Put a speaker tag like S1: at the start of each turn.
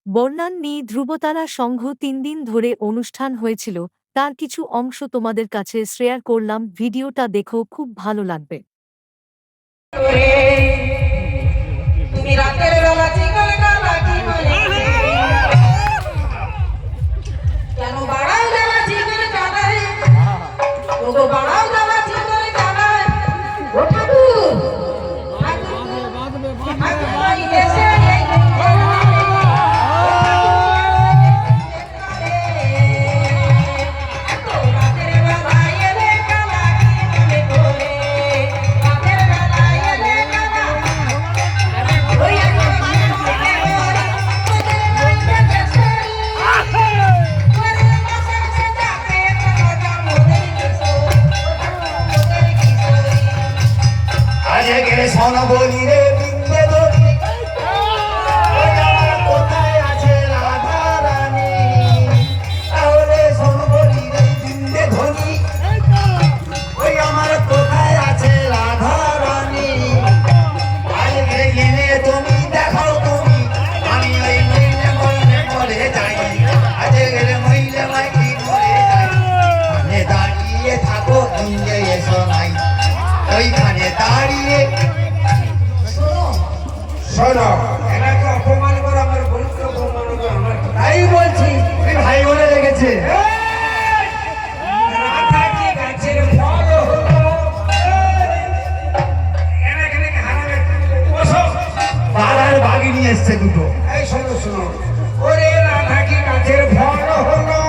S1: বর্ণাঢ্য ধ্রুবতারা সংঘ ৩ দিন ধরে অনুষ্ঠান হয়েছিল, তার কিছু অংশ তোমাদের কাছে শেয়ার করলাম, ভিডিওটা দেখো, খুব ভালো লাগবে।
S2: তুমি রাতের বেলা চিকন কালা কি বলে কেন বাড়াও দেওয়া চিকন কালা ওগো বাড়াও দেওয়া চিকন কালা ও ঠাকুর ঠাকুর এসে
S3: সোনা বলি রে বিন্দে ধরি কোথায় আছে রাধা রানী তাহলে সোনা বলি রে বিন্দে ধরি ওই আমার কোথায় আছে রাধা রানী আজকে গেলে তুমি দেখাও তুমি আমি ওই মহিলা মনে মরে যাই আজকে গেলে মহিলা মাইকি মরে যাই মানে দাঁড়িয়ে থাকো ইঞ্জে এসো নাই ওইখানে দাঁড়িয়ে শোনো এনাকে অপমান করো আমার বোনকে অপমান করো আমার তাই বলছি তুই ভাই বলে লেগেছে রাধা কি গাছের ফল হলো এনাকে হারাবে বসো পাড়ার বাগি নিয়ে এসছে দুটো এই শোনো শোনো ওরে রাধা কি গাছের ফল হলো